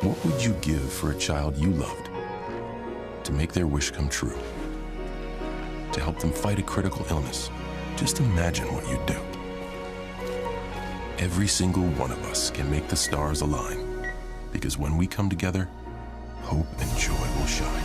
What would you give for a child you loved to make their wish come true? To help them fight a critical illness? Just imagine what you'd do. Every single one of us can make the stars align, because when we come together, hope and joy will shine.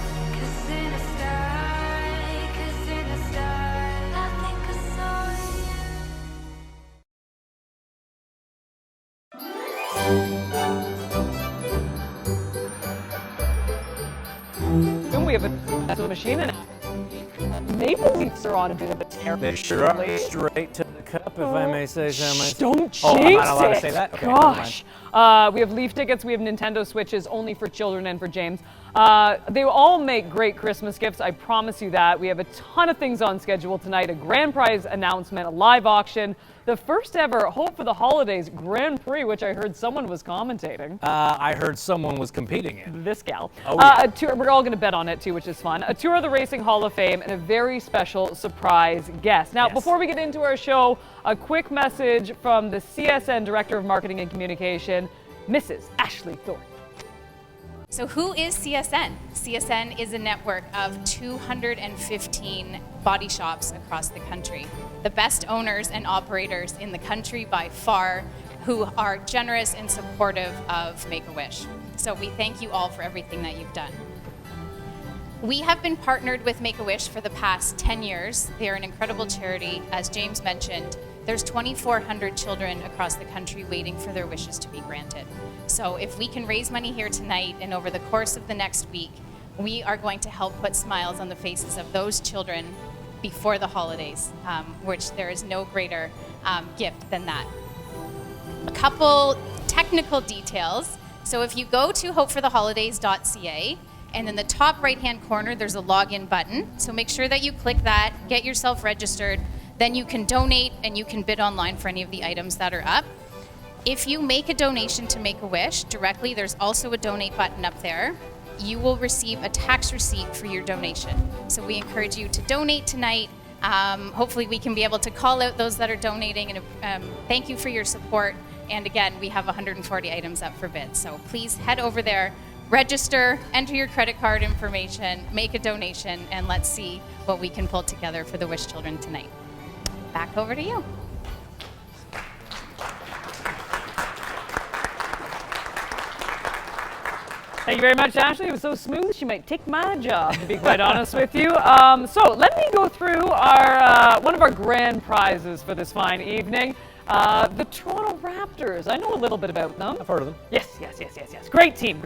And we have a machine and maple leaves are on a bit of a tear. They sure are. Straight to the cup, if I may say so myself. Don't jinx I'm not allowed to say that? Okay, Gosh. We have Leaf tickets, we have Nintendo Switches only for children and for James. They all make great Christmas gifts, I promise you that. We have a ton of things on schedule tonight, a grand prize announcement, a live auction, the first ever Hope for the Holidays Grand Prix, which I heard someone was commentating. I heard someone was competing in. This gal. Oh, yeah. A tour, we're all going to bet on it too, which is fun. A tour of the Racing Hall of Fame and a very special surprise guest. Now, before we get into our show, a quick message from the CSN Director of Marketing and Communication, Mrs. Ashley Thornton. So who is CSN? CSN is a network of 215 body shops across the country. The best owners and operators in the country by far, who are generous and supportive of Make-A-Wish. So we thank you all for everything that you've done. We have been partnered with Make-A-Wish for the past 10 years. They are an incredible charity. As James mentioned, there's 2,400 children across the country waiting for their wishes to be granted. So if we can raise money here tonight and over the course of the next week, we are going to help put smiles on the faces of those children before the holidays, which there is no greater gift than that. A couple technical details. So if you go to hopefortheholidays.ca, and in the top right-hand corner, there's a login button. So make sure that you click that, get yourself registered, then you can donate and you can bid online for any of the items that are up. If you make a donation to Make-A-Wish directly, there's also a donate button up there. You will receive a tax receipt for your donation. So we encourage you to donate tonight. Hopefully we can be able to call out those that are donating and thank you for your support. And again, we have 140 items up for bid. So please head over there, register, enter your credit card information, make a donation, and let's see what we can pull together for the Wish Children tonight. Back over to you. Thank you very much, Ashley. It was so smooth, she might take my job, to be quite honest with you. So let me go through our one of our grand prizes for this fine evening. The Toronto Raptors. I know a little bit about them. I've heard of them. Yes. Great team.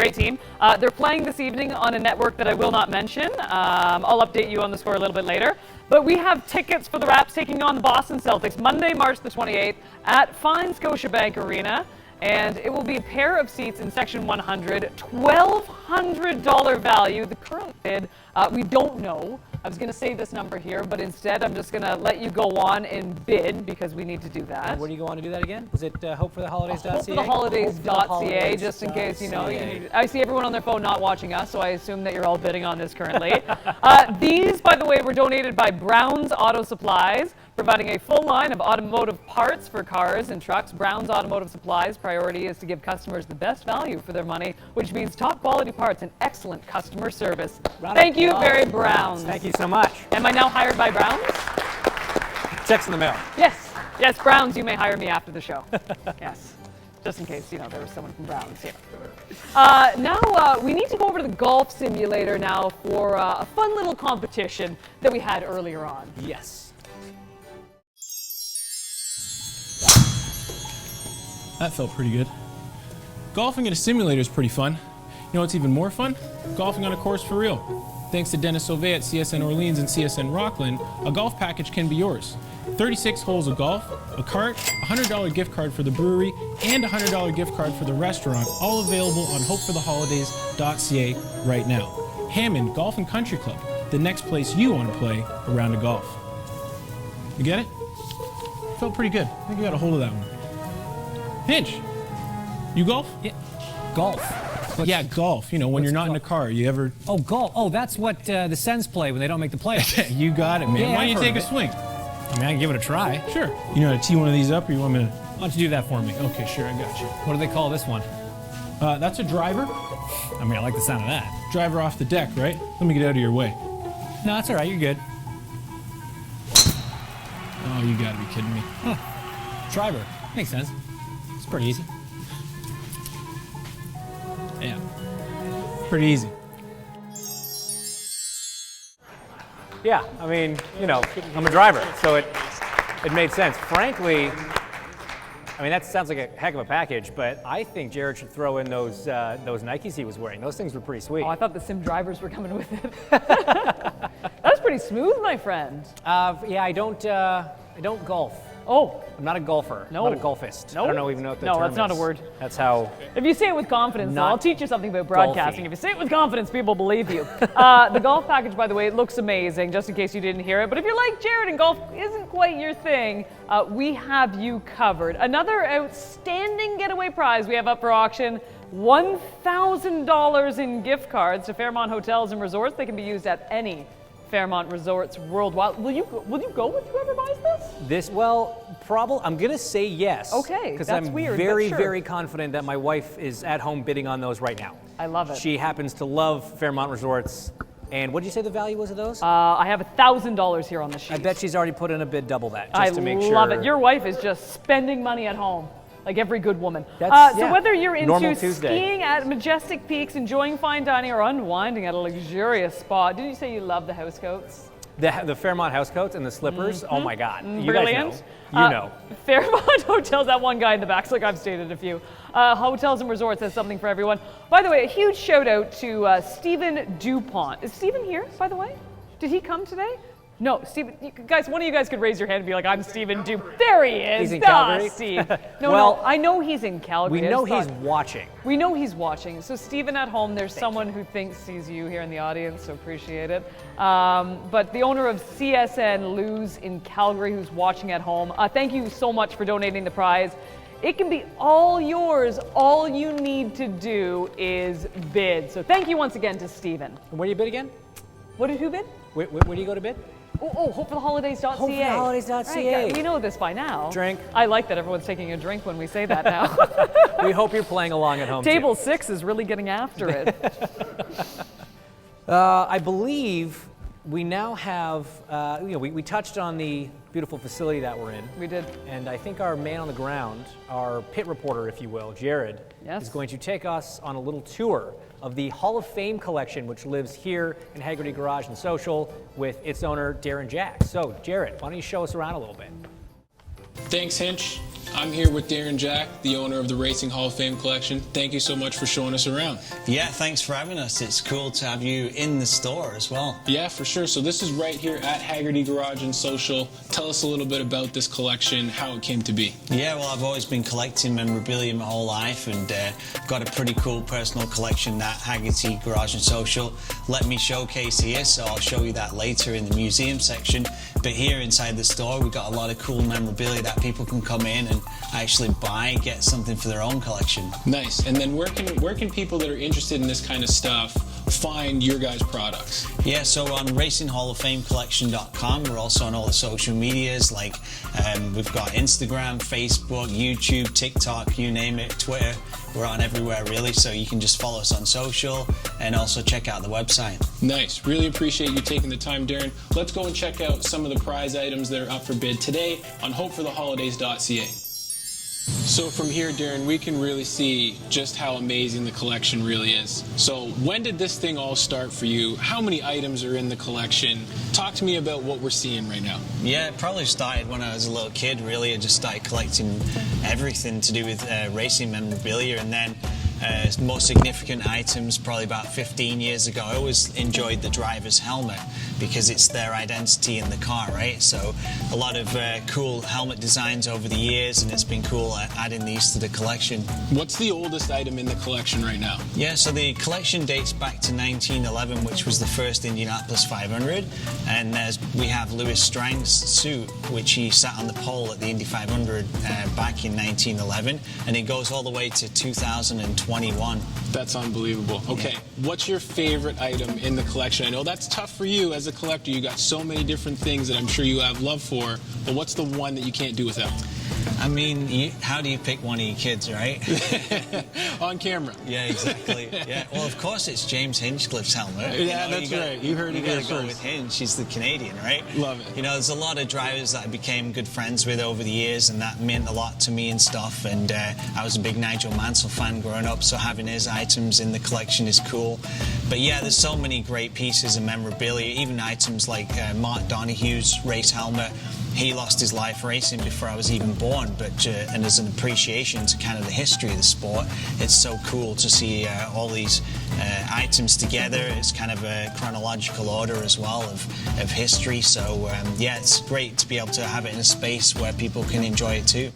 They're playing this evening on a network that I will not mention. I'll update you on the score a little bit later. But we have tickets for the Raps taking on the Boston Celtics Monday, March the 28th at Fine Scotiabank Arena. and it will be a pair of seats in section 100, $1,200 value. The current bid, we don't know. I was going to say this number here, but instead I'm just going to let you go on and bid because we need to do that. And where do you go on to do that again? Was it hopeforotheholidays.ca? Hopeforotheholidays.ca, just in case, you know. I see everyone on their phone not watching us, so I assume that you're all bidding on this currently. These, by the way, were donated by Brown's Auto Supplies, providing a full line of automotive parts for cars and trucks. Brown's Automotive Supplies' priority is to give customers the best value for their money, which means top quality parts and excellent customer service. Thank you, very Browns. Thank you so much. Am I now hired by Browns? Checks in the mail. Yes. Yes, Browns, you may hire me after the show. Yes. Just in case, you know, there was someone from Browns here. Now, we need to go over to the golf simulator now for a fun little competition that we had earlier on. Yes. That felt pretty good. Golfing in a simulator is pretty fun. You know what's even more fun? Golfing on a course for real. Thanks to Dennis Sauvé at CSN Orleans and CSN Rockland, a golf package can be yours. 36 holes of golf, a cart, a $100 gift card for the brewery, and a $100 gift card for the restaurant, all available on hopeforotheholidays.ca right now. Hammond Golf and Country Club, the next place you want to play a round of golf. You get it? Felt pretty good. I think you got a hold of that one. Hinch, you golf? Yeah. Golf. Yeah, golf. You know, when you're not in a car, you ever... Oh, golf. Oh, that's what the Sens play when they don't make the playoffs. You got it, man. Yeah, Why don't you I've take heard a of swing? I mean, I can give it a try. Sure. You know how to tee one of these up, or you want me to... Why don't you do that for me? Okay, sure, I got you. What do they call this one? That's a driver. I mean, I like the sound of that. Driver off the deck, right? Let me get out of your way. No, that's all right. You're good. Oh, you gotta be kidding me. Driver. Makes sense. It's pretty easy. Yeah. Pretty easy. Yeah, I mean, you know, I'm a driver, so it made sense. Frankly, I mean, that sounds like a heck of a package, but I think Jared should throw in those Nikes he was wearing. Those things were pretty sweet. Oh, I thought the sim drivers were coming with it. That was pretty smooth, my friend. Yeah, I don't golf. Oh. I'm not a golfer. No. I'm not a golfist. No? I don't even know what the No, term that's not a is. word. That's how... If you say it with confidence, though, Not I'll teach you something about broadcasting. golfy. If you say it with confidence, people believe you. The golf package, by the way, it looks amazing, just in case you didn't hear it. But if you're like Jared and golf isn't quite your thing, we have you covered. Another outstanding getaway prize we have up for auction, $1,000 in gift cards to Fairmont Hotels and Resorts. They can be used at any Fairmont Resorts worldwide. Will you go with whoever buys this? I'm gonna say yes. Okay, because that's I'm weird, but very, sure. very confident that my wife is at home bidding on those right now. I love it. She happens to love Fairmont Resorts. And what did you say the value was of those? I have $1,000 here on the sheet. I bet she's already put in a bid double that, just to make sure. I love it. Your wife is just spending money at home, like every good woman. Yeah. Whether you're Normal into Tuesday. skiing at majestic peaks, enjoying fine dining, or unwinding at a luxurious spa, did you say you love the housecoats? The Fairmont housecoats and the slippers, oh my God. You Brilliant. guys know. You know. Fairmont Hotels, that one guy in the back's like I've stated a few. Hotels and Resorts has something for everyone. By the way, a huge shout out to Stephen DuPont. Is Stephen here, by the way? Did he come today? No, Stephen, guys, one of you guys could raise your hand and be like, I'm Stephen DuPont. There he is. He's in Calgary? Steve. No, Well, I know he's in Calgary. We I know just he's thought- watching. We know he's watching. So Stephen at home, there's someone who thinks sees you here in the audience, so appreciate it. But the owner of CSN Luz in Calgary who's watching at home, thank you so much for donating the prize. It can be all yours. All you need to do is bid. So thank you once again to Stephen. And where do you bid again? Who bid? Where do you go to bid? Hopeforotheholidays.ca. Hopeforotheholidays.ca. Right, we know this by now. Drink. I like that everyone's taking a drink when we say that now. We hope you're playing along at home, Table too. 6 is really getting after it. I believe we now have, we touched on the beautiful facility that we're in. We did. And I think our man on the ground, our pit reporter, if you will, Jared, Yes. is going to take us on a little tour of the Hall of Fame collection, which lives here in Haggerty Garage and Social with its owner, Darren Jack. So, Jared, why don't you show us around a little bit? Thanks, Hinch. I'm here with Darren Jack, the owner of the Racing Hall of Fame collection. Thank you so much for showing us around. Yeah, thanks for having us. It's cool to have you in the store as well. Yeah, for sure. So this is right here at Hfth Garage and Social. Tell us a little bit about this collection, how it came to be. Yeah, well, I've always been collecting memorabilia my whole life, and got a pretty cool personal collection at Hfth Garage and Social. Let me showcase here, so I'll show you that later in the museum section. But here inside the store, we've got a lot of cool memorabilia that people can come in and actually buy, get something for their own collection. Nice. And then where can people that are interested in this kind of stuff find your guys' products? Yeah, so on RacingHallOfFameCollection.com, we're also on all the social medias, like we've got Instagram, Facebook, YouTube, TikTok, you name it, Twitter. We're on everywhere really, so you can just follow us on social and also check out the website. Nice. Really appreciate you taking the time, Darren. Let's go and check out some of the prize items that are up for bid today on hopefortheholidays.ca. So from here, Darren, we can really see just how amazing the collection really is. So when did this thing all start for you? How many items are in the collection? Talk to me about what we're seeing right now. Yeah, it probably started when I was a little kid, really. I just started collecting everything to do with racing memorabilia, and then most significant items probably about 15 years ago. I always enjoyed the driver's helmet because it's their identity in the car, right? So a lot of cool helmet designs over the years, and it's been cool adding these to the collection. What's the oldest item in the collection right now? Yeah, so the collection dates back to 1911, which was the first Indianapolis 500, and we have Louis Strang's suit, which he sat on the pole at the Indy 500 back in 1911, and it goes all the way to 2021. That's unbelievable. Okay, yeah. What's your favorite item in the collection? I know that's tough for you as a collector. You got so many different things that I'm sure you have love for, but what's the one that you can't do without? I mean, how do you pick one of your kids, right? On camera. Yeah, exactly. Yeah. Well, of course, it's James Hinchcliffe's helmet. Yeah, that's right. You heard it here first. You got to go with Hinch. He's the Canadian, right? Love it. You know, there's a lot of drivers that I became good friends with over the years, and that meant a lot to me and stuff. And I was a big Nigel Mansell fan growing up, so having his items in the collection is cool. But yeah, there's so many great pieces of memorabilia, even items like Mark Donohue's race helmet. He lost his life racing before I was even born, but and as an appreciation to kind of the history of the sport, it's so cool to see all these items together. It's kind of a chronological order as well of history. So yeah, it's great to be able to have it in a space where people can enjoy it too.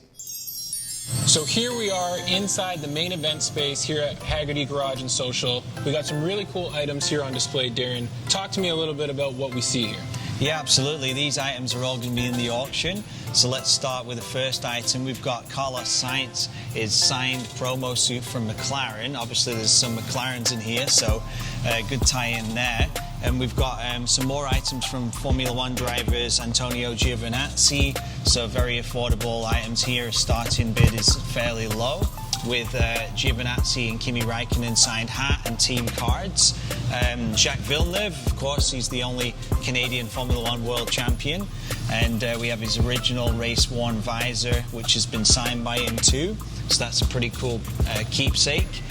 So here we are inside the main event space here at Hfth Garage and Social. We got some really cool items here on display, Darren. Talk to me a little bit about what we see here. Yeah, absolutely. These items are all going to be in the auction. So let's start with the first item. We've got Carlos Sainz, his signed promo suit from McLaren. Obviously, there's some McLarens in here, so good tie-in there. And we've got some more items from Formula One drivers, Antonio Giovinazzi. So very affordable items here. Starting bid is fairly low, with Giovinazzi and Kimi Räikkönen signed hat and team cards. Jacques Villeneuve, of course, he's the only Canadian Formula One world champion. And we have his original race-worn visor, which has been signed by him too. So that's a pretty cool keepsake.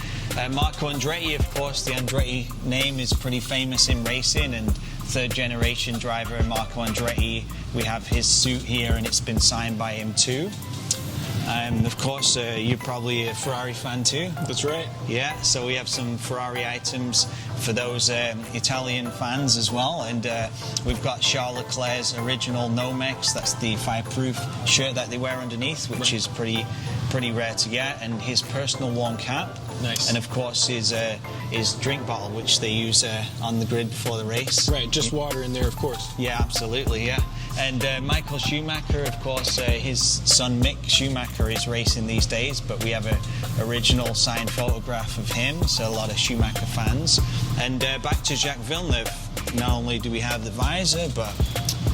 Marco Andretti, of course, the Andretti name is pretty famous in racing, and third-generation driver Marco Andretti, we have his suit here, and it's been signed by him too. Of course, you're probably a Ferrari fan too. That's right. Yeah, so we have some Ferrari items for those Italian fans as well. And we've got Charles Leclerc's original Nomex. That's the fireproof shirt that they wear underneath, which is pretty rare to get. And his personal worn cap. Nice. And of course, his drink bottle, which they use on the grid before the race. Right, just water in there, of course. Yeah, absolutely, yeah. And Michael Schumacher, of course, his son Mick Schumacher is racing these days, but we have an original signed photograph of him, so a lot of Schumacher fans. And back to Jacques Villeneuve, not only do we have the visor, but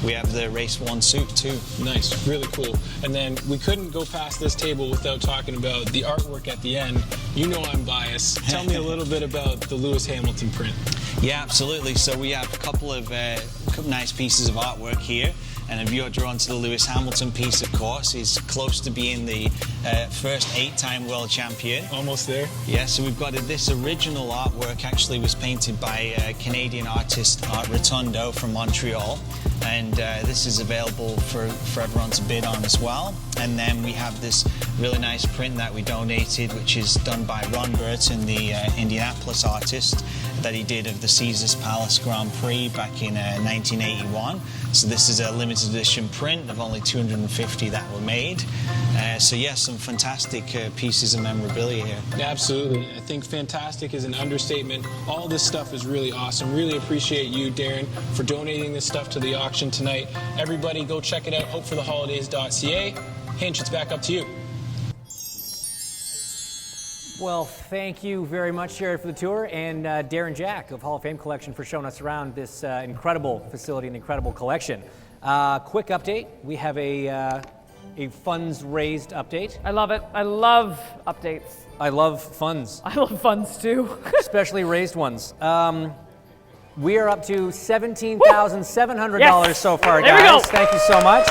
we have the race-worn suit too. Nice, really cool. And then we couldn't go past this table without talking about the artwork at the end. You know I'm biased. Tell me a little bit about the Lewis Hamilton print. Yeah, absolutely. So we have a couple of nice pieces of artwork here. And if you're drawn to the Lewis Hamilton piece, of course, he's close to being the first 8-time world champion. Almost there. Yeah, so we've got this original artwork actually was painted by Canadian artist Art Rotundo from Montreal. and this is available for everyone to bid on as well. And then we have this really nice print that we donated, which is done by Ron Burton, the Indianapolis artist, that he did of the Caesars Palace Grand Prix back in 1981. So this is a limited edition print of only 250 that were made. So yes, some fantastic pieces of memorabilia here. Yeah, absolutely. I think fantastic is an understatement. All this stuff is really awesome. Really appreciate you, Darren, for donating this stuff to the auction tonight. Everybody go check it out, hopefortheholidays.ca. Hinch, it's back up to you. Well, thank you very much, Jared, for the tour, and Darren Jack of Hall of Fame Collection for showing us around this incredible facility and incredible collection. Quick update, we have a funds raised update. I love it. I love updates. I love funds. I love funds too. Especially raised ones. We are up to $17,700 Yes. so far, There guys. we go. Thank you so much.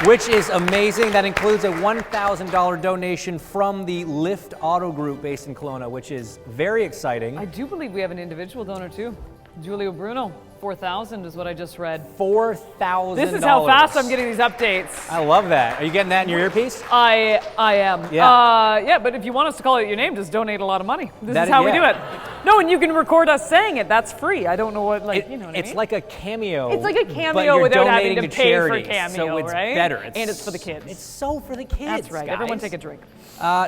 Which is amazing. That includes a $1,000 donation from the Hfth Auto Group based in Kelowna, which is very exciting. I do believe we have an individual donor too. Julio Bruno, 4,000 is what I just read. $4,000. This is how fast I'm getting these updates. I love that. Are you getting that in your earpiece? I am. Yeah. Yeah, but if you want us to call it your name, just donate a lot of money. This That is how we yeah. do it. No, and you can record us saying it. That's free. I don't know what, like, you know what I It's mean? like a cameo. It's like a but cameo you're without having donating to pay for charity, cameo, so it's right? better. And it's for the kids. It's so for the kids. That's right. Guys. Everyone take a drink.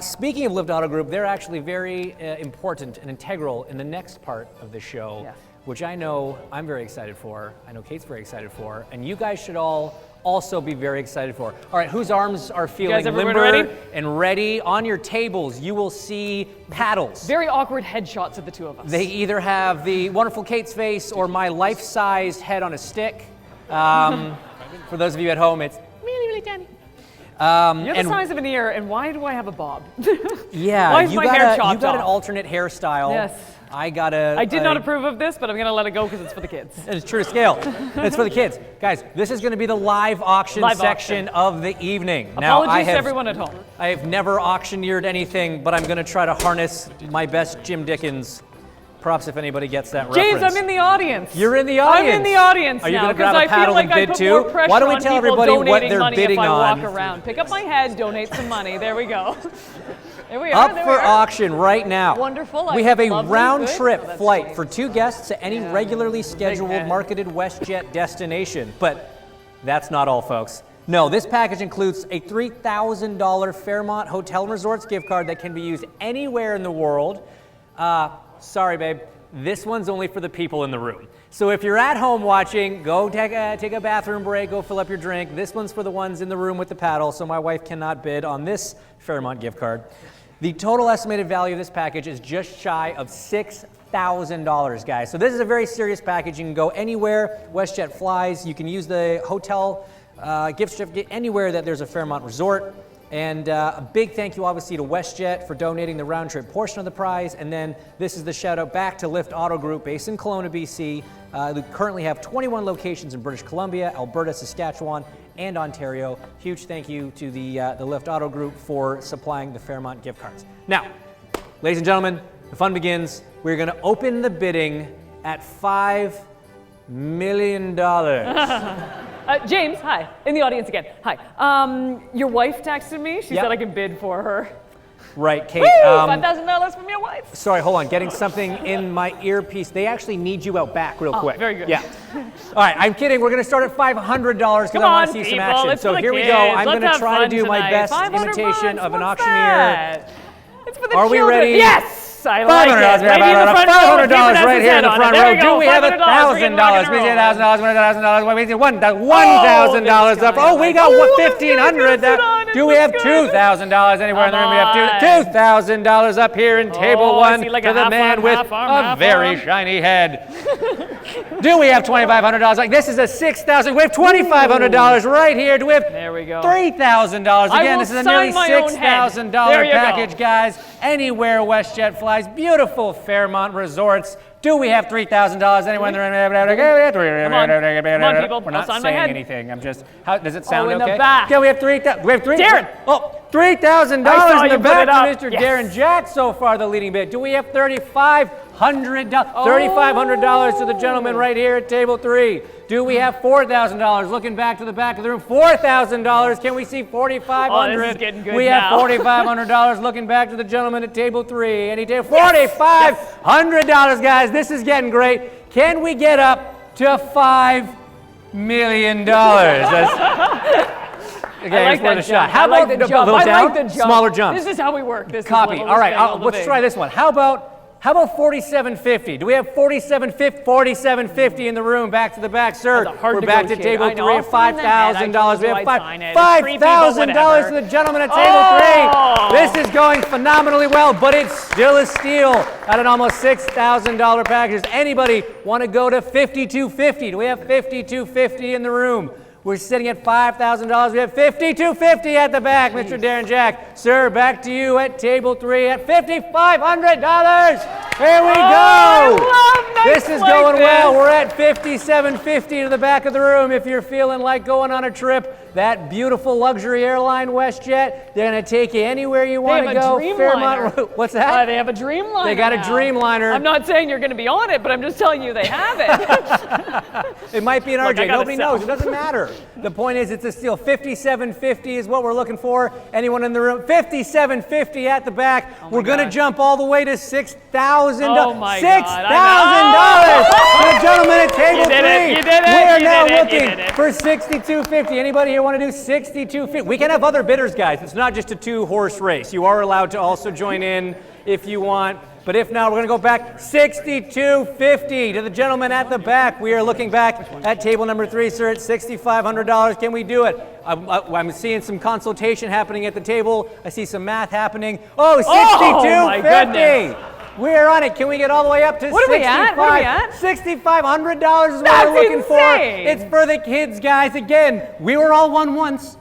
Speaking of Hfth Auto Group, they're actually very important and integral in the next part of the show, Yes. which I know I'm very excited for. I know Kate's very excited for, and you guys should all also be very excited for. All right, whose arms are feeling everyone limber ready? and ready? On your tables, you will see paddles. Very awkward headshots of the two of us. They either have the wonderful Kate's face or my life-sized head on a stick. For those of you at home, it's really, really tiny. You're the size of an ear, and why do I have a bob? Yeah, Why is you my got, hair chopped you got an off? alternate hairstyle. Yes. I did not approve of this, but I'm going to let it go because it's for the kids. It's true to scale. It's for the kids. Guys, this is going to be the live auction Live section of the evening. Apologies to everyone at home. I have never auctioneered anything, but I'm going to try to harness my best Jim Dickens. Props if anybody gets that James, reference. I'm in the audience. You're in the audience. I'm in the audience Are you now gonna grab because a I paddle feel and like I bid put too? more pressure Why don't we on tell people everybody what donating they're money bidding if I on? walk around. Pick up my head, donate some money. There we go. There we are. Up there for we are. auction right now. Wonderful. We have a Lovely. round Good. trip Oh, that's flight great. for 2 guests to any regularly scheduled head. marketed WestJet destination. But that's not all, folks. No, this package includes a $3,000 Fairmont Hotel and Resorts gift card that can be used anywhere in the world. Sorry, babe. This one's only for the people in the room. So if you're at home watching, go take a bathroom break, go fill up your drink. This one's for the ones in the room with the paddle, so my wife cannot bid on this Fairmont gift card. The total estimated value of this package is just shy of $6,000, guys. So this is a very serious package. You can go anywhere WestJet flies. You can use the hotel gift certificate anywhere that there's a Fairmont resort. And a big thank you, obviously, to WestJet for donating the round trip portion of the prize. And then this is the shout out back to Hfth Auto Group, based in Kelowna, BC. They currently have 21 locations in British Columbia, Alberta, Saskatchewan, and Ontario. Huge thank you to the Hfth Auto Group for supplying the Fairmont gift cards. Now, ladies and gentlemen, the fun begins. We're going to open the bidding at $5 million. James, hi. In the audience again. Hi. Your wife texted me. She Yep. said I can bid for her. Right, Kate. Woo! $5,000 from your wife. Sorry, hold on. Getting something in my earpiece. They actually need you out back real quick. Very good. Yeah. All right, I'm kidding. We're going to start at $500 because I Come want on, to see people. some action. It's So for the here we kids. go. I'm Let's going to have try to fun do my tonight. best 500 imitation bucks. of an What's auctioneer. that? It's for the Are we children. ready? Yes, I like it. $500 Lady in the front row, $500 Stephen has right his here in head the on it. front There row. we go. Do we have $500? We're getting rock and $1,000? We roll. say $1,000. We say $1,000 up. Oh, we got $1,500. Do we have $2,000 anywhere in the room? We have $2,000 up here in table Oh, I one see, like to a the half man arm, with half arm, a half very arm. shiny head. Do we have $2,500? Like this is a $6,000. We have $2,500 right here. Do we have There we go. $3,000? I Again, will this is a nearly sign my own head. $6,000 There you go. package, guys. Anywhere WestJet flies, beautiful Fairmont resorts. Do we have $3,000 anywhere in the room? Come on, people. We're I'll not sign my saying head. anything. I'm just. How does it sound? in the okay. back. Yeah, we have $3,000. We have Darren! $3,000 I saw in you the put back it up. to Mr. Yes. Darren Jack. So far, the leading bid. Do we have $3,500? $3,500 to the gentleman right here at table 3. Do we have $4,000? Looking back to the back of the room, $4,000. Can we see $4,500? Oh, this is getting good we now. have $4,500. Looking back to the gentleman at table 3. Any table, $4,500, guys. This is getting great. Can we get up to $5 million? Okay, I like worth that a shot. jump. How I like about the jump. a little I down? like the jump. Smaller jumps. This is how we work. This Copy. Is All right, all let's try this one. How about $4,750? Do we have $4,750 in the room? Back to the back, sir. That's a hard We're back to negotiator. table I know. 3 I'll at sign the head. $5,000. We I have told you I'd sign it. It's creepy, but $5,000 to whatever. the gentleman at table 3. This is going phenomenally well, but it's still a steal at an almost $6,000 package. Does anybody want to go to $5,250? Do we have $5,250 in the room? We're sitting at $5,000. We have $5,250 at the back, Mr. Darren Jack. Sir, back to you at table 3 at $5,500. Here we go. This is going well. We're at $5,750 to the back of the room. If you're feeling like going on a trip, that beautiful luxury airline WestJet, they're going to take you anywhere you want to go. Dreamliner. What's that? They have a Dreamliner. They got a now. Dreamliner. I'm not saying you're going to be on it, but I'm just telling you they have it. It might be an Look, I RJ. gotta Nobody sell. knows. It doesn't matter. The point is, it's a steal. $5,750 is what we're looking for. Anyone in the room? $5,750 at the back. We're going to jump all the way to $6,000. Oh my $6,000 God. to the gentleman at table 3. You did it. We are You now did it. You looking did it. for $6,250. Anybody here want to do $6,250? We can have other bidders, guys. It's not just a 2-horse race. You are allowed to also join in if you want. But if not, we're going to go back $6,250 to the gentleman at the back. We are looking back at table number 3, sir, at $6,500. Can we do it? I'm seeing some consultation happening at the table. I see some math happening. Oh, my goodness. $6,250. We're on it. Can we get all the way up to What are we at? What are we at? $6,500 is what That's we're looking for. insane. It's for the kids, guys. Again, we were all won once,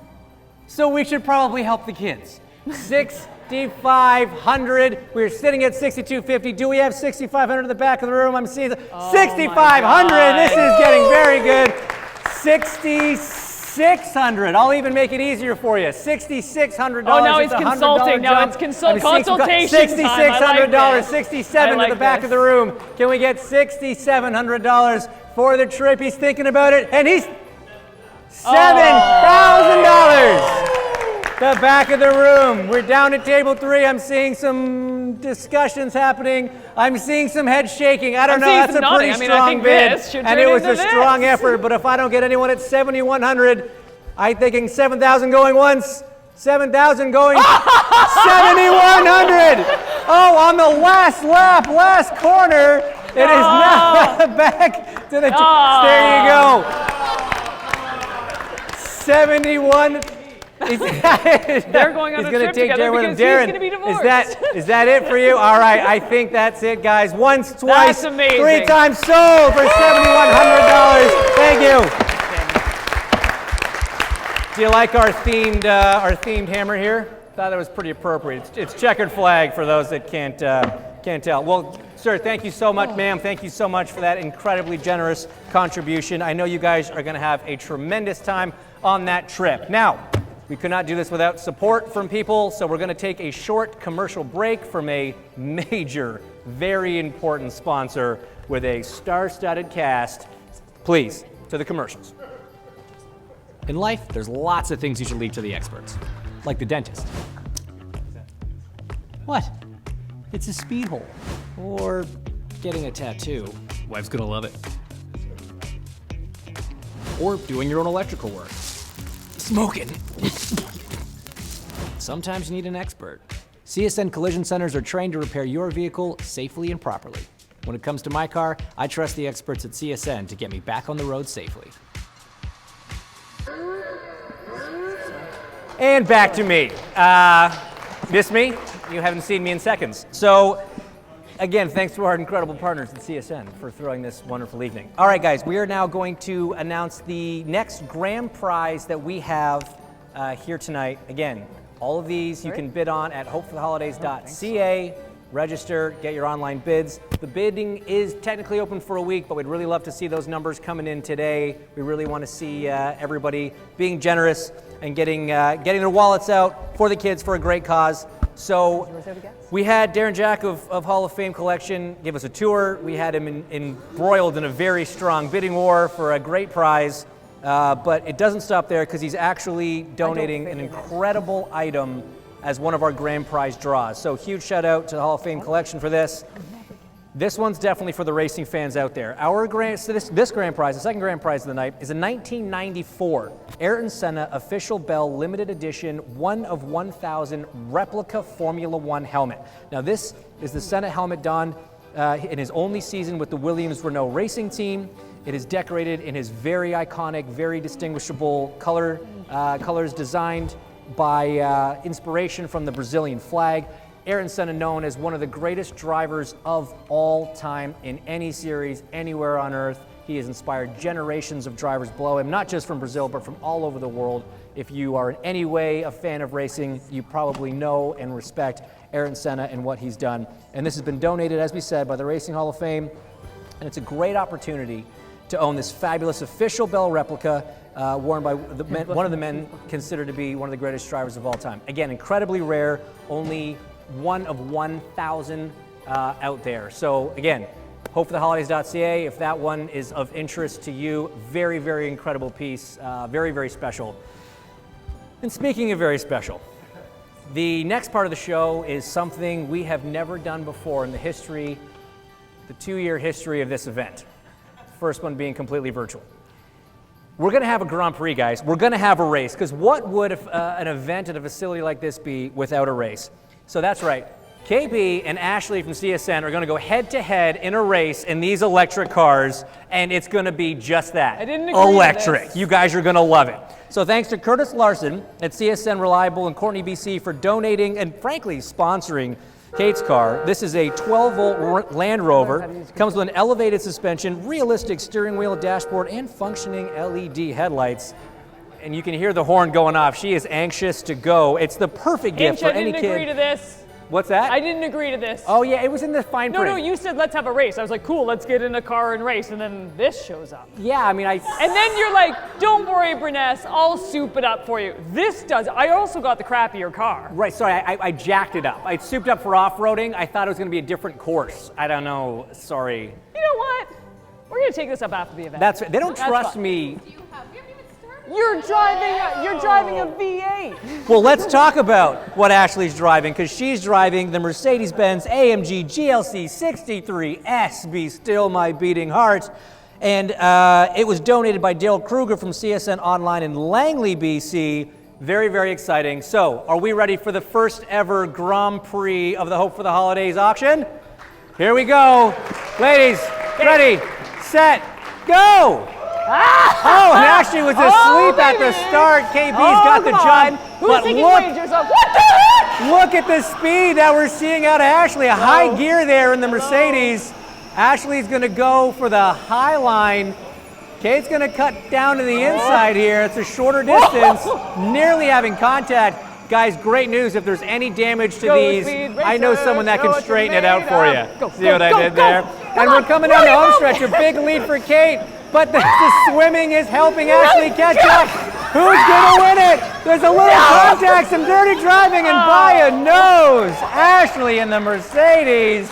so we should probably help the kids. $6,500. We're sitting at $6,250. Do we have $6,500 in the back of the room? I'm seeing $6,500. This is getting very good. $6,600. I'll even make it easier for you. $6,600. Oh, now It's he's a $100 consulting. Now jump. it's I'm seeing some consultation time. $6,600. I $6,700 like to the back this. of the room. Can we get $6,700 for the trip? He's thinking about it, and he's $7,000. The back of the room. We're down at table 3. I'm seeing some discussions happening. I'm seeing some head shaking. I don't know. seeing That's a some pretty nodding. I strong think bid. this should And turn it was a into strong this. effort. But if I don't get anyone at 7,100, I'm thinking 7,000 going once, 7,000 going 7,100. Oh, on the last lap, last corner. It is now back to the. There you go. 71. They're going on He's a gonna trip take together Darren with him. because he's Darren, gonna be divorced. is that it for you? All right, I think that's it, guys. Once, twice, That's amazing. 3 times sold for $7,100. Thank you. Do you like our themed hammer here? Thought that was pretty appropriate. It's checkered flag for those that can't tell. Well, sir, thank you so much, ma'am. Thank you so much for that incredibly generous contribution. I know you guys are going to have a tremendous time on that trip. Now, we could not do this without support from people, so we're going to take a short commercial break from a major, very important sponsor with a star-studded cast. Please, to the commercials. In life, there's lots of things you should leave to the experts, like the dentist. What? It's a speed hole. Or getting a tattoo. Wife's gonna love it. Or doing your own electrical work. Smoking. Sometimes you need an expert. CSN Collision Centers are trained to repair your vehicle safely and properly. When it comes to my car, I trust the experts at CSN to get me back on the road safely. And back to me. Miss me? You haven't seen me in seconds. So, again, thanks to our incredible partners at CSN for throwing this wonderful evening. All right, guys, we are now going to announce the next grand prize that we have here tonight. Again, all of these you can bid on at hopefultheholidays.ca. Register, get your online bids. The bidding is technically open for a week, but we'd really love to see those numbers coming in today. We really want to see everybody being generous and getting their wallets out for the kids for a great cause. So we had Darren Jack of Hall of Fame Collection give us a tour. We had him embroiled in a very strong bidding war for a great prize. But it doesn't stop there because he's actually donating an incredible item as one of our grand prize draws. So huge shout out to the Hall of Fame Collection for this. This one's definitely for the racing fans out there. This grand prize, the second grand prize of the night, is a 1994 Ayrton Senna official Bell limited edition 1 of 1,000 replica Formula One helmet. Now this is the Senna helmet donned in his only season with the Williams-Renault racing team. It is decorated in his very iconic, very distinguishable colors designed by inspiration from the Brazilian flag. Ayrton Senna, known as one of the greatest drivers of all time in any series, anywhere on earth. He has inspired generations of drivers below him, not just from Brazil, but from all over the world. If you are in any way a fan of racing, you probably know and respect Ayrton Senna and what he's done. And this has been donated, as we said, by the Racing Hall of Fame. And it's a great opportunity to own this fabulous official Bell replica worn by one of the men considered to be one of the greatest drivers of all time. Again, incredibly rare, only 1 of 1,000 out there. So again, hftheholidays.ca if that one is of interest to you. Very, very incredible piece, very, very special. And speaking of very special, the next part of the show is something we have never done before in the 2-year history of this event. First one being completely virtual. We're going to have a Grand Prix, guys. We're going to have a race, because what would an event at a facility like this be without a race? So that's right. KB and Ashley from CSN are going to go head-to-head in a race in these electric cars, and it's going to be just that. I didn't agree to electric. this. You guys are going to love it. So thanks to Curtis Larson at CSN Reliable and Courtney, BC for donating and, frankly, sponsoring Kate's car. This is a 12-volt Land Rover. Comes with an elevated suspension, realistic steering wheel, dashboard, and functioning LED headlights. And you can hear the horn going off. She is anxious to go. It's the perfect gift for any kid. I didn't agree to this. What's that? I didn't agree to this. Oh yeah, it was in the fine print. No, you said let's have a race. I was like, cool, let's get in a car and race. And then this shows up. Yeah, I mean, And then you're like, don't worry, Berness, I'll soup it up for you. This does. I also got the crappier car. Right, sorry, I jacked it up. I souped up for off-roading. I thought it was going to be a different course. I don't know, sorry. You know what? We're going to take this up after the event. They don't trust me. You're driving a V8. Well, let's talk about what Ashley's driving, because she's driving the Mercedes-Benz AMG GLC 63S, Be Still My Beating Heart. And it was donated by Dale Kruger from CSN Online in Langley, BC. Very, very exciting. So, are we ready for the first ever Grand Prix of the Hope for the Holidays auction? Here we go. Ladies, ready, set, go! Oh, and Ashley was asleep at the start. KB's got the jump. Who's taking wagers up? What the heck? Look at the speed that we're seeing out of Ashley. A high gear there in the Mercedes. Ashley's going to go for the high line. Kate's going to cut down to the inside here. It's a shorter distance, nearly having contact. Guys, great news. If there's any damage to these, I know someone that can straighten it out for you. See what I did there? And we're coming down the home stretch. A big lead for Kate. But the swimming is helping Ashley catch up. Who's going to win it? There's a little contact, some dirty driving, and by a nose, Ashley in the Mercedes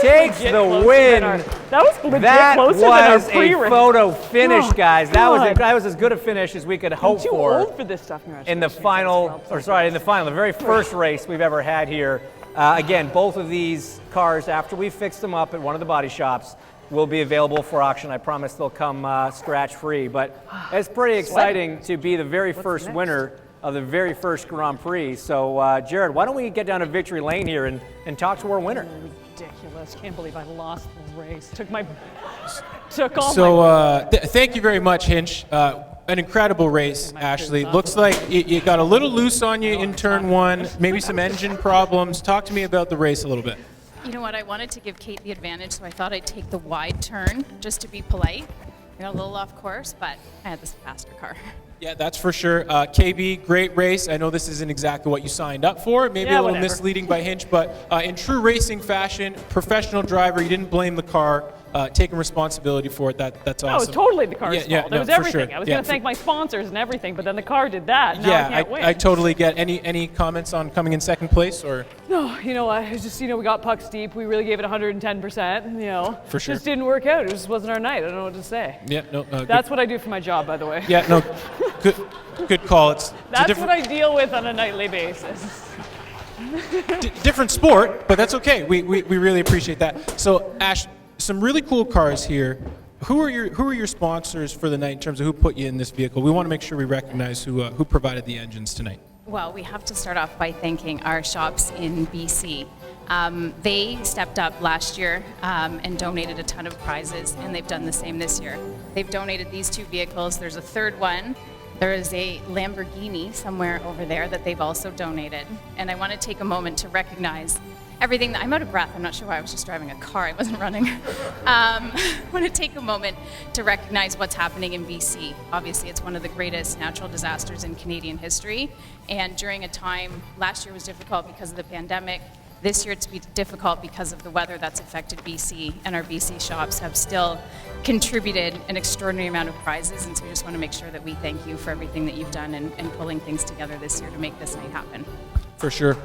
takes the win. That was legit closer than our pre-race. A photo finish, guys. That was as good a finish as we could hope for. For old for this stuff, in the very first race we've ever had here. Again, both of these cars, after we fix them up at one of the body shops, will be available for auction. I promise they'll come scratch-free. But it's pretty exciting to be the very first winner of the very first Grand Prix. So, Jared, why don't we get down to victory lane here and talk to our winner? Ridiculous. Can't believe I lost the race. Thank you very much, Hinch. An incredible race, Ashley. Looks like you got a little loose on you in turn one, maybe some engine problems. Talk to me about the race a little bit. You know what, I wanted to give Kate the advantage, so I thought I'd take the wide turn just to be polite. We got a little off course, but I had this faster car. Yeah, that's for sure. KB, great race. I know this isn't exactly what you signed up for. Maybe a little misleading by Hinch, but in true racing fashion, professional driver, you didn't blame the car. taking responsibility for it. That's awesome. No, it was totally the car's fault. It was for everything. sure. I was going to thank my sponsors and everything, but then the car did that. Now I can't win. I totally get. Any comments on coming in second place or? No, you know what? It's just, we got pucks deep. We really gave it 110%. For sure. It just didn't work out. It just wasn't our night. I don't know what to say. Yeah, no. That's what I do for my job, by the way. Yeah, no. Good call. That's what I deal with on a nightly basis. Different sport, but that's okay. We really appreciate that. So, Ash, some really cool cars here. Who are your sponsors for the night in terms of who put you in this vehicle? We want to make sure we recognize who provided the engines tonight. Well, we have to start off by thanking our shops in BC. They stepped up last year and donated a ton of prizes, and they've done the same this year. They've donated these 2 vehicles. There's a third one. There is a Lamborghini somewhere over there that they've also donated. And I want to take a moment to recognize everything I'm out of breath. I'm not sure why I was just driving a car. I wasn't running. I want to take a moment to recognize what's happening in BC. Obviously, it's one of the greatest natural disasters in Canadian history. And during a time, last year was difficult because of the pandemic. This year it's been difficult because of the weather that's affected BC, and our BC shops have still contributed an extraordinary amount of prizes, and so we just want to make sure that we thank you for everything that you've done and pulling things together this year to make this night happen. For sure.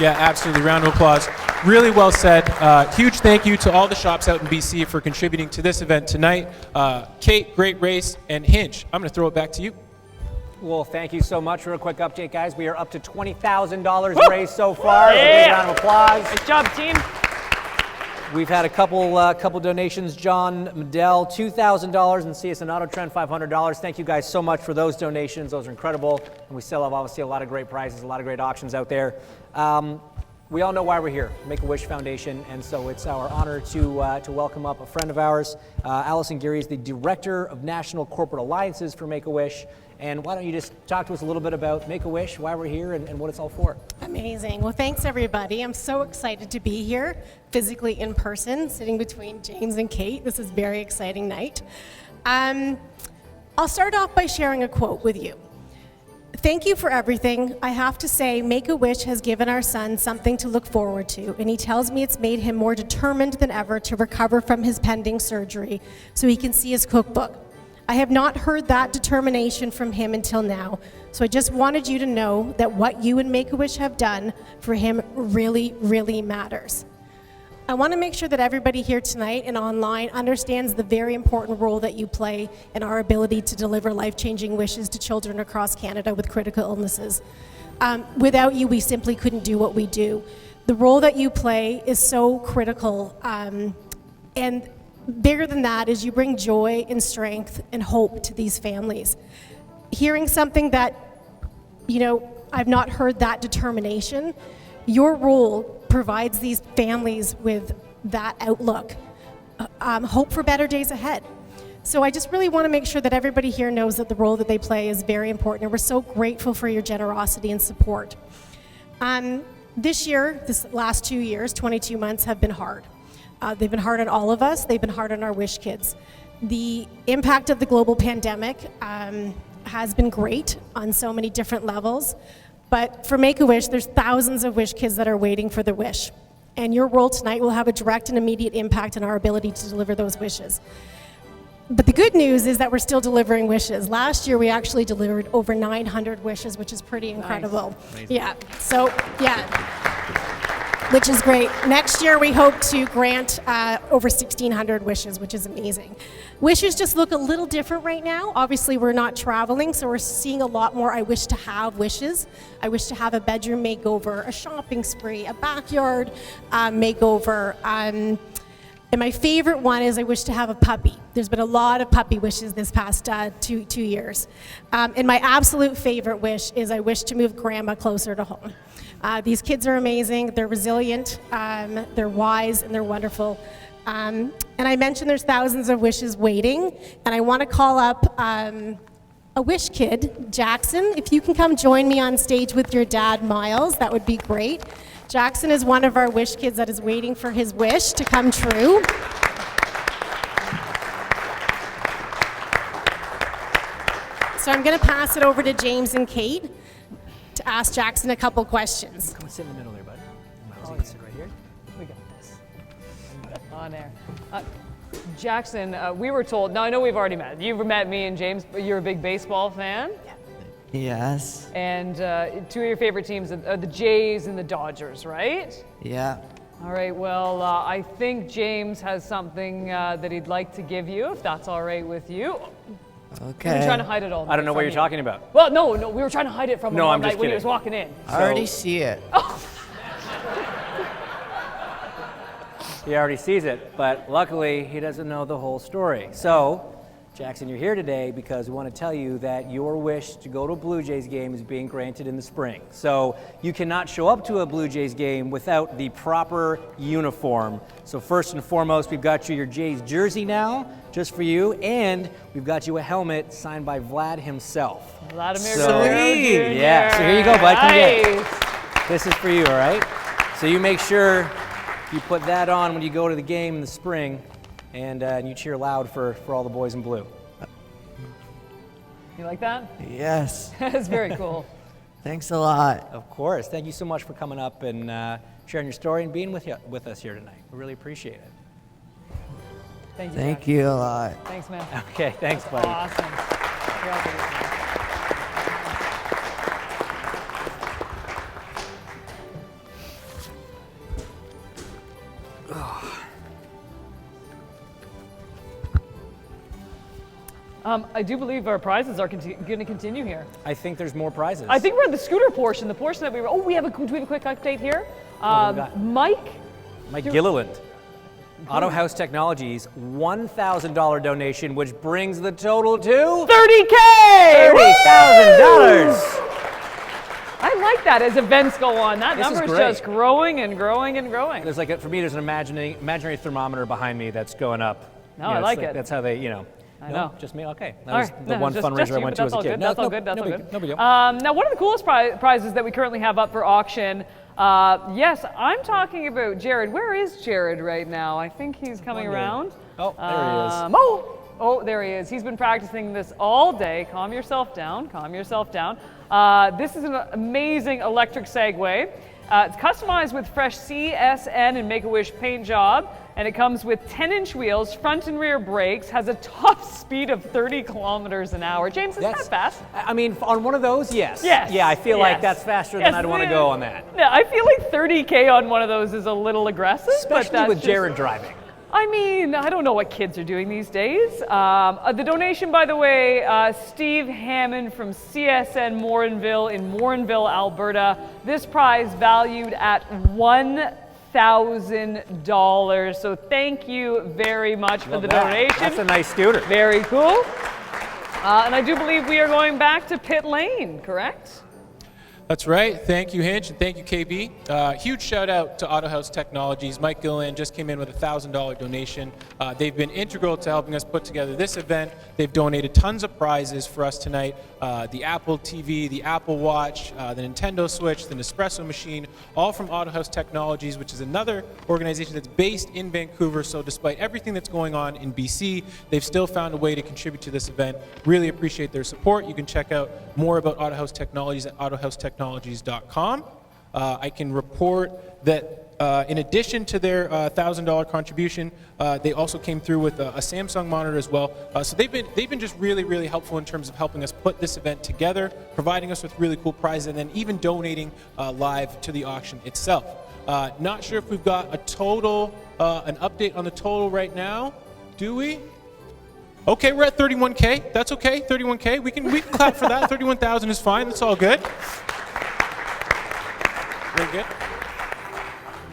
Yeah, absolutely. Round of applause. Really well said. Huge thank you to all the shops out in BC for contributing to this event tonight. Kate, great race, and Hinch, I'm going to throw it back to you. Well, thank you so much. Real quick update, guys. We are up to $20,000 raised so far. Yeah. A big round of applause. Nice job, team. We've had a couple donations. John Medell, $2,000, and CSN Auto Trend, $500. Thank you guys so much for those donations. Those are incredible. And we still have obviously a lot of great prizes, a lot of great auctions out there. We all know why we're here, Make-A-Wish Foundation, and so it's our honor to welcome up a friend of ours. Allison Geary is the Director of National Corporate Alliances for Make-A-Wish. And why don't you just talk to us a little bit about Make-A-Wish, why we're here, and what it's all for. Amazing. Well, thanks, everybody. I'm so excited to be here, physically in person, sitting between James and Kate. This is a very exciting night. I'll start off by sharing a quote with you. Thank you for everything. I have to say, Make-A-Wish has given our son something to look forward to, and he tells me it's made him more determined than ever to recover from his pending surgery so he can see his cookbook. I have not heard that determination from him until now, so I just wanted you to know that what you and Make-A-Wish have done for him really, really matters. I want to make sure that everybody here tonight and online understands the very important role that you play in our ability to deliver life-changing wishes to children across Canada with critical illnesses. Without you, we simply couldn't do what we do. The role that you play is so critical, and bigger than that is you bring joy and strength and hope to these families. Hearing something that, I've not heard that determination, your role provides these families with that outlook, hope for better days ahead. So I just really want to make sure that everybody here knows that the role that they play is very important, and we're so grateful for your generosity and support. This last 2 years, 22 months, have been hard. They've been hard on all of us. They've been hard on our Wish kids. The impact of the global pandemic has been great on so many different levels. But for Make-A-Wish, there's thousands of Wish kids that are waiting for the wish. And your role tonight will have a direct and immediate impact on our ability to deliver those wishes. But the good news is that we're still delivering wishes. Last year, we actually delivered over 900 wishes, which is pretty incredible. Nice. Yeah, which is great. Next year, we hope to grant over 1,600 wishes, which is amazing. Wishes just look a little different right now. Obviously, we're not traveling, so we're seeing a lot more I wish to have wishes. I wish to have a bedroom makeover, a shopping spree, a backyard makeover. And my favorite one is I wish to have a puppy. There's been a lot of puppy wishes this past 2 years. And my absolute favorite wish is I wish to move grandma closer to home. These kids are amazing, they're resilient, they're wise, and they're wonderful. And I mentioned there's thousands of wishes waiting, and I want to call up a wish kid, Jackson. If you can come join me on stage with your dad, Miles, that would be great. Jackson is one of our wish kids that is waiting for his wish to come true. So I'm going to pass it over to James and Kate to ask Jackson a couple questions. Come and sit in the middle there, bud. Miles, you can sit right here. We got this. On air. Jackson, we were told, now I know we've already met. You've met me and James, but you're a big baseball fan. Yes. And two of your favorite teams are the Jays and the Dodgers, right? Yeah. All right, well, I think James has something that he'd like to give you, if that's all right with you. Okay. We've been trying to hide it all night I don't know what from you're you. talking about. Well, no, we were trying to hide it from him all I'm night just when he kidding. was walking in. I already see it. He already sees it, but luckily he doesn't know the whole story. So, Jackson, you're here today because we want to tell you that your wish to go to a Blue Jays game is being granted in the spring. So you cannot show up to a Blue Jays game without the proper uniform. So first and foremost, we've got you your Jays jersey now, just for you, and we've got you a helmet signed by Vlad himself. Vladimir So- Guerrero Jr. Yeah, so here you go, bud. Come get it. Nice. This is for you, all right? So you make sure you put that on when you go to the game in the spring, and you cheer loud for all the boys in blue. You like that? Yes. That's very cool. Thanks a lot. Of course. Thank you so much for coming up and sharing your story and being with us here tonight. We really appreciate it. Thank you. Thank Jackson. you a lot. Thanks, man. Okay, thanks, buddy. Awesome. You're all good, man. I do believe our prizes are going to continue here. I think there's more prizes. I think we're at the scooter portion, the portion that we were. Oh, do we have a quick update here? What do we got? Mike Gilliland. Auto Hfth Technologies, $1,000 donation, which brings the total to $30K! $30,000. I like that as events go on. That This is number is great. just growing and growing and growing. There's like, for me, there's an imaginary thermometer behind me that's going up. No, I like it. That's how they, you know. I No, know. just me. Okay, that All was right. the No, one just fundraiser I you, went but to as that's a all kid. good. No, That's all no, good. That's no all big- good. no big deal. Now, one of the coolest prizes that we currently have up for auction. Yes, I'm talking about Jared. Where is Jared right now? I think he's coming around. Oh, there he is. Oh, there he is. He's been practicing this all day. Calm yourself down. Calm yourself down. This is an amazing electric Segway. It's customized with fresh CSN and Make-A-Wish paint job, and it comes with 10-inch wheels, front and rear brakes, has a top speed of 30 kilometers an hour. James, is that fast? I mean, on one of those, yes. Yes. Yeah, I feel like Yes. that's faster Yes, than I'd want to go on that. Yeah, I feel like 30K on one of those is a little aggressive. but Especially that's with just- Jared driving. I mean, I don't know what kids are doing these days. The donation, by the way, Steve Hammond from CSN Morinville in Morinville, Alberta. This prize valued at $1,000. So thank you very much for the donation. That's a nice scooter. Very cool. And I do believe we are going back to pit lane, correct? That's right. Thank you, Hinch, and thank you, KB. Huge shout out to Auto Hfth Technologies. Mike Gilliland just came in with a $1,000 donation. They've been integral to helping us put together this event. They've donated tons of prizes for us tonight. The Apple TV, the Apple Watch, the Nintendo Switch, the Nespresso machine, all from Auto Hfth Technologies, which is another organization that's based in Vancouver. So despite everything that's going on in BC, they've still found a way to contribute to this event. Really appreciate their support. You can check out more about Auto Hfth Technologies at autohftetechnologies.com. I can report that in addition to their $1,000 contribution, they also came through with a Samsung monitor as well. So they've been just really, really helpful in terms of helping us put this event together, providing us with really cool prizes, and then even donating live to the auction itself. Not sure if we've got a total, an update on the total right now. Do we? Okay, we're at 31K. That's okay, 31K. We can clap for that. 31,000 is fine. That's all good. Very good.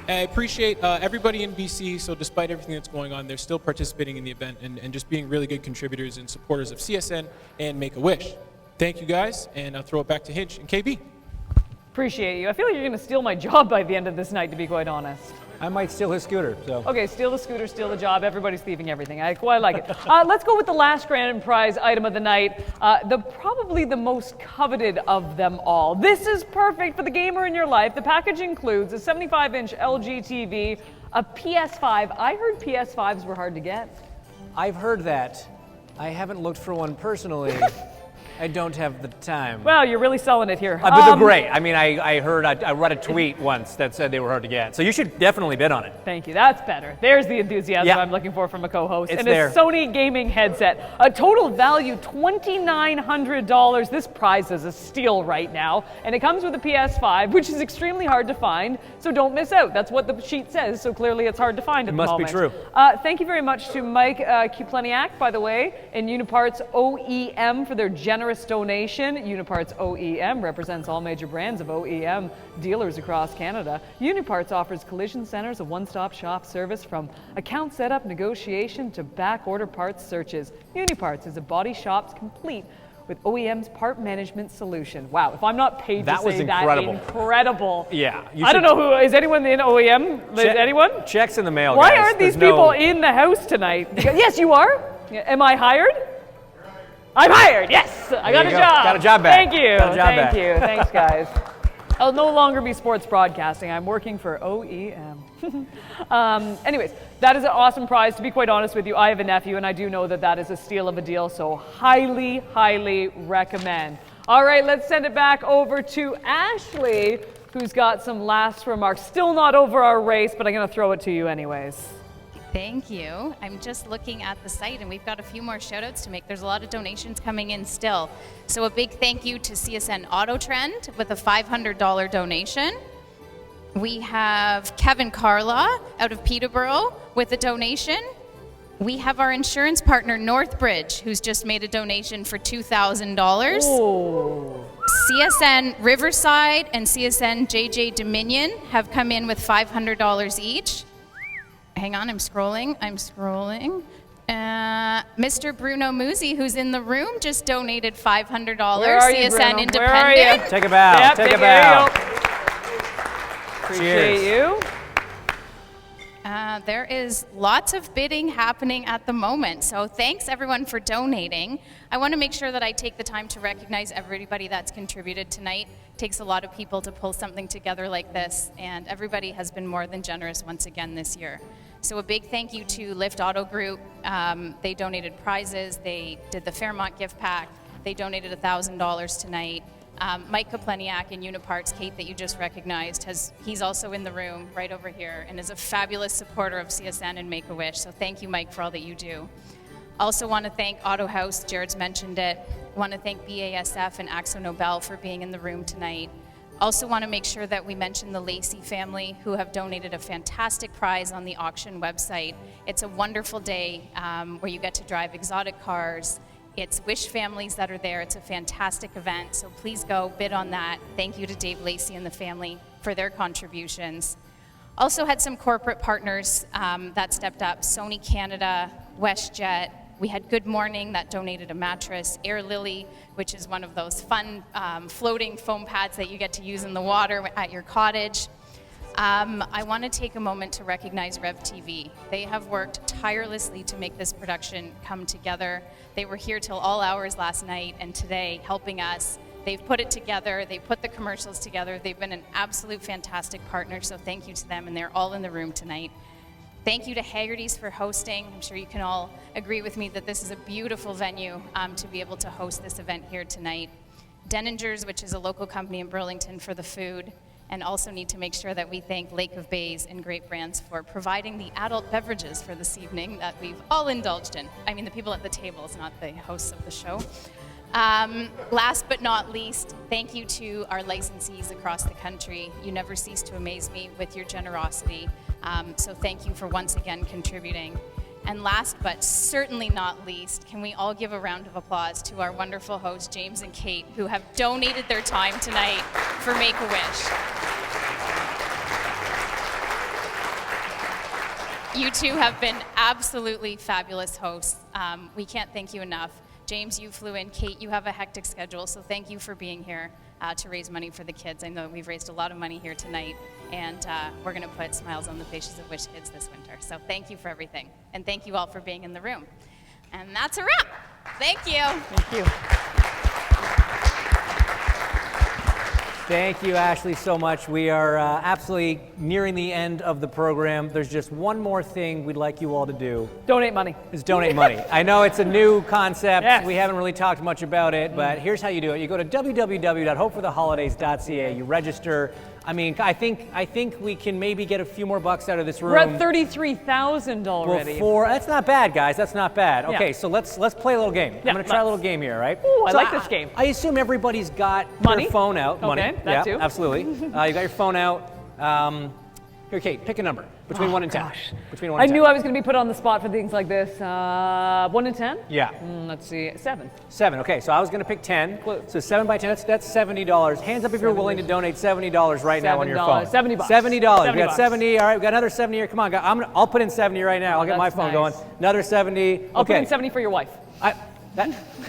I appreciate everybody in BC, so despite everything that's going on, they're still participating in the event and just being really good contributors and supporters of CSN and Make-A-Wish. Thank you guys, and I'll throw it back to Hinch and KB. Appreciate you. I feel like you're going to steal my job by the end of this night, to be quite honest. I might steal his scooter. So. Okay, steal the scooter, steal the job. Everybody's thieving everything. I quite like it. Let's go with the last grand prize item of the night. Probably the most coveted of them all. This is perfect for the gamer in your life. The package includes a 75-inch LG TV, a PS5. I heard PS5s were hard to get. I've heard that. I haven't looked for one personally. I don't have the time. Well, you're really selling it here. But they're great. I mean, I read a tweet once that said they were hard to get. So you should definitely bid on it. Thank you. That's better. There's the enthusiasm Yeah. I'm looking for from a co-host. It's and there. a Sony gaming headset. A total value $2,900. This prize is a steal right now. And it comes with a PS5, which is extremely hard to find. So don't miss out. That's what the sheet says. So clearly it's hard to find at the must be moment. true. Thank you very much to Mike Kupleniak, by the way, and Uniparts OEM for their generous donation. Uniparts OEM represents all major brands of OEM dealers across Canada. Uniparts offers collision centers a one-stop shop service from account setup, negotiation to back order parts searches. Uniparts is a body shop complete with OEM's part management solution. Wow, if I'm not paid That to was say incredible. that, incredible. Yeah. I don't know who, is anyone in OEM? Anyone? Checks in the mail, Why guys. aren't these There's people no- in the house tonight? Yes, you are? Am I hired? I'm hired, yes! I got you a go. job. Got a job back. Thank you. Got a job Thank back. you. Thanks, guys. I'll no longer be sports broadcasting. I'm working for OEM. Anyways, that is an awesome prize. To be quite honest with you, I have a nephew, and I do know that that is a steal of a deal, so highly, highly recommend. All right, let's send it back over to Ashley, who's got some last remarks. Still not over our race, but I'm going to throw it to you anyways. Thank you. I'm just looking at the site and we've got a few more shout outs to make. There's a lot of donations coming in still. So a big thank you to CSN Auto Trend with a $500 donation. We have Kevin Carla out of Peterborough with a donation. We have our insurance partner Northbridge, who's just made a donation for $2,000. CSN Riverside and CSN JJ Dominion have come in with $500 each. Hang on, I'm scrolling. Mr. Bruno Musi, who's in the room, just donated $500. Where are you, CSN Bruno? Independent. Where are you? Take a bow. Yep, take a there bow. you go. Appreciate you. There is lots of bidding happening at the moment. So thanks everyone for donating. I want to make sure that I take the time to recognize everybody that's contributed tonight. It takes a lot of people to pull something together like this, and everybody has been more than generous once again this year. So a big thank you to Hfth Auto Group. They donated prizes. They did the Fairmont gift pack. They donated $1,000 tonight. Mike Kupleniak in Uniparts, Kate, that you just recognized, he's also in the room right over here and is a fabulous supporter of CSN and Make-A-Wish. So thank you, Mike, for all that you do. Also want to thank Auto House, Jared's mentioned it. Want to thank BASF and Axo Nobel for being in the room tonight. Also want to make sure that we mention the Lacey family, who have donated a fantastic prize on the auction website. It's a wonderful day where you get to drive exotic cars. It's Wish families that are there. It's a fantastic event, so please go bid on that. Thank you to Dave Lacey and the family for their contributions. Also had some corporate partners that stepped up. Sony Canada, WestJet. We had Good Morning that donated a mattress. Air Lily, which is one of those fun floating foam pads that you get to use in the water at your cottage. I want to take a moment to recognize Rev TV. They have worked tirelessly to make this production come together. They were here till all hours last night and today helping us. They've put it together. They put the commercials together. They've been an absolute fantastic partner, so thank you to them, and they're all in the room tonight. Thank you to Haggerty's for hosting. I'm sure you can all agree with me that this is a beautiful venue to be able to host this event here tonight. Denninger's, which is a local company in Burlington, for the food. And also need to make sure that we thank Lake of Bays and Great Brands for providing the adult beverages for this evening that we've all indulged in. I mean, the people at the tables, not the hosts of the show. Last but not least, thank you to our licensees across the country. You never cease to amaze me with your generosity. So thank you for once again contributing. And last but certainly not least, can we all give a round of applause to our wonderful hosts, James and Kate, who have donated their time tonight for Make-A-Wish. You two have been absolutely fabulous hosts. We can't thank you enough. James, you flew in. Kate, you have a hectic schedule, so thank you for being here to raise money for the kids. I know we've raised a lot of money here tonight, and we're going to put smiles on the faces of Wish kids this winter. So thank you for everything, and thank you all for being in the room. And that's a wrap. Thank you. Thank you. Thank you, Ashley, so much. We are absolutely nearing the end of the program. There's just one more thing we'd like you all to do. Donate money. Is donate money. I know it's a new concept. Yes. We haven't really talked much about it, but here's how you do it. You go to www.hopefortheholidays.ca. You register. I mean, I think we can maybe get a few more bucks out of this room. We're at $33,000 already. That's not bad, guys. That's not bad. Yeah. Okay, so let's play a little game. Yeah, I'm gonna try a little game here, right? Ooh, I So like this game. I assume everybody's got Money. their phone out. Okay, Money. that yeah, too. Absolutely. You got your phone out. Here, Kate, pick a number between 1 and 10. Gosh. Between 1 I and 10. knew I was going to be put on the spot for things like this. 1 and 10? Yeah. Let's see. 7. 7. Okay, so I was going to pick 10. Close. So 7 by 10, that's $70. Hands up if you're willing to donate $70 right now on your phone. $70. $70. We got $70. 70. All right, we got another 70 here. Come on, guys. I'll put in 70 right now. I'll get my that's phone nice. going. Another 70. I'll put Okay. in 70 for your wife.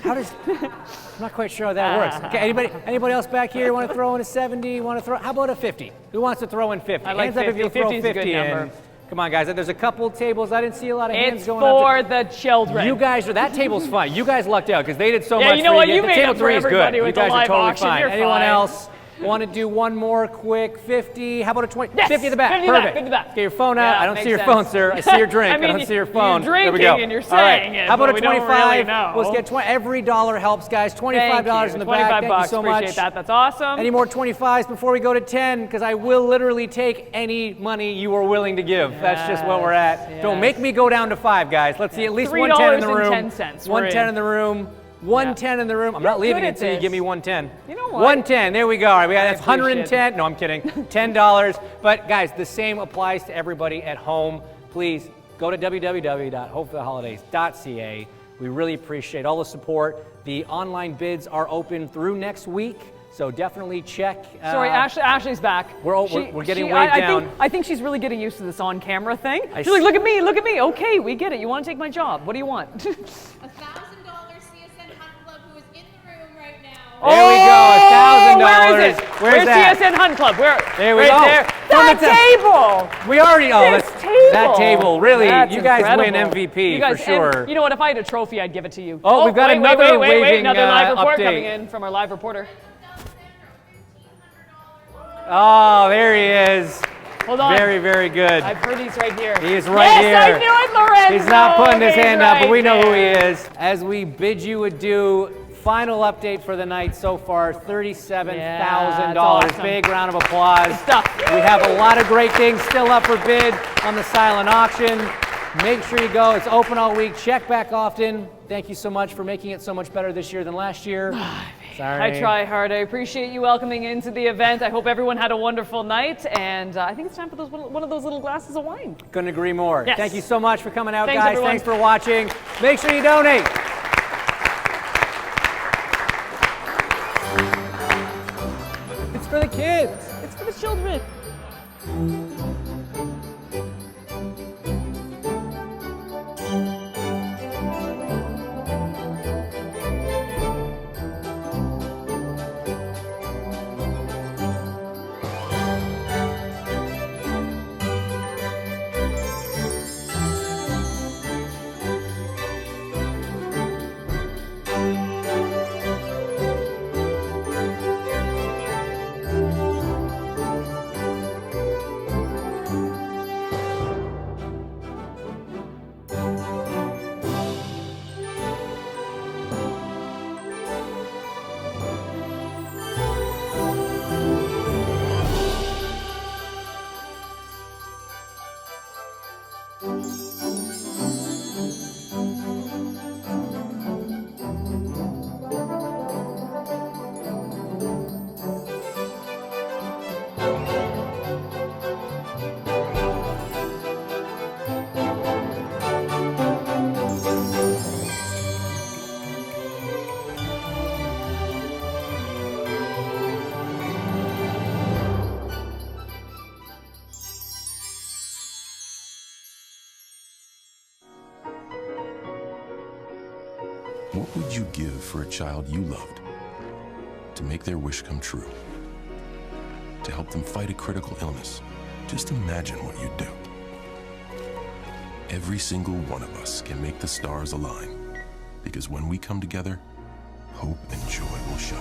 How does? I'm not quite sure how that works. Okay, anybody else back here want to throw in a 70? Want to throw? How about a 50? Who wants to throw in 50? I like Hands up if 50. you'll throw 50 is a good 50 in. number. Come on, guys. There's a couple tables. I didn't see a lot of hands It's going for up. the children. You guys that table's fine. You guys lucked out because they did so Yeah, much. you know for what? you. You The made table up for 3 is good. everybody You with the guys are live totally auction. fine. You're Anyone fine. else want to do one more quick 50? How about a 20? Yes, 50 at the back. 50 at the back, Perfect. 50 at the back. Get your phone out. Yeah, I don't makes see your sense. phone, sir. I see your drink. I mean, I don't see your you're phone. There we drinking go. and you're All right. saying it, How about but a we don't 25? really know. Let's get 20. Every dollar helps, guys. $25 in the back. 25 Thank bucks. you so Appreciate much. that. That's awesome. Any more 25s before we go to 10? Because I will literally take any money you are willing to give. That's just what we're at. Yes, Don't yes. make me go down to 5, guys. Let's see at least 110 in the room. $3.10. 110 in the room. 110 in the room. I'm not leaving good it at until you this. give me 110. You know what? 110. There we go. All right, we got that's appreciate 110. No, I'm kidding. $10. But guys, the same applies to everybody at home. Please go to www.hopefortheholidays.ca. We really appreciate all the support. The online bids are open through next week. So definitely check. Sorry, Ashley's back. We're getting weighed down. I think she's really getting used to this on-camera thing. I She's like, see. look at me, look at me. Okay, we get it. You want to take my job. What do you want? $1,000 CSN Hunt Club who is in the room right now. There we go, $1,000. Where is it? Where's that? CSN Hunt Club? Where? There we right go. There. From That the table. We already. Oh, This that's, table. that table. Really, That's you guys win incredible. MVP You guys, for sure. And you know what? If I had a trophy, I'd give it to you. Oh, we've got another wait, waving, another live report update. coming in from our live reporter. Oh, there he is. Hold on. Very, very good. I've heard he's right here. He is right here. Yes, I knew it, Lorenzo. He's not putting his He's hand up, but right we know who he there. is. As we bid you adieu, final update for the night so far, $37,000. Yeah, that's awesome. Big round of applause. Good stuff. We have a lot of great things still up for bid on the silent auction. Make sure you go. It's open all week. Check back often. Thank you so much for making it so much better this year than last year. Sorry. I try hard. I appreciate you welcoming into the event. I hope everyone had a wonderful night, and I think it's time for one of those little glasses of wine. Couldn't agree more. Yes. Thank you so much for coming out, Thanks, guys. everyone. Thanks for watching. Make sure you donate. It's for the kids. It's for the children. What would you give for a child you loved? To make their wish come true? To help them fight a critical illness? Just imagine what you'd do. Every single one of us can make the stars align, because when we come together, hope and joy will shine.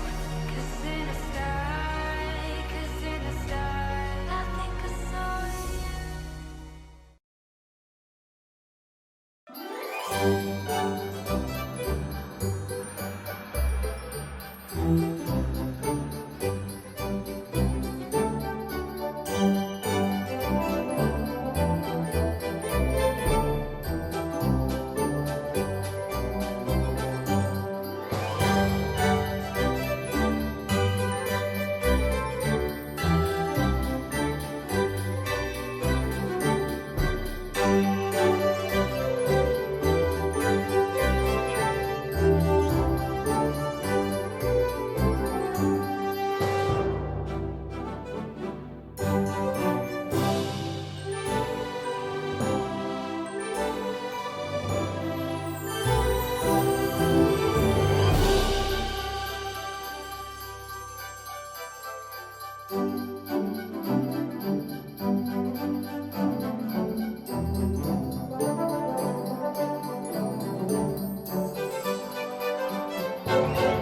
Bye.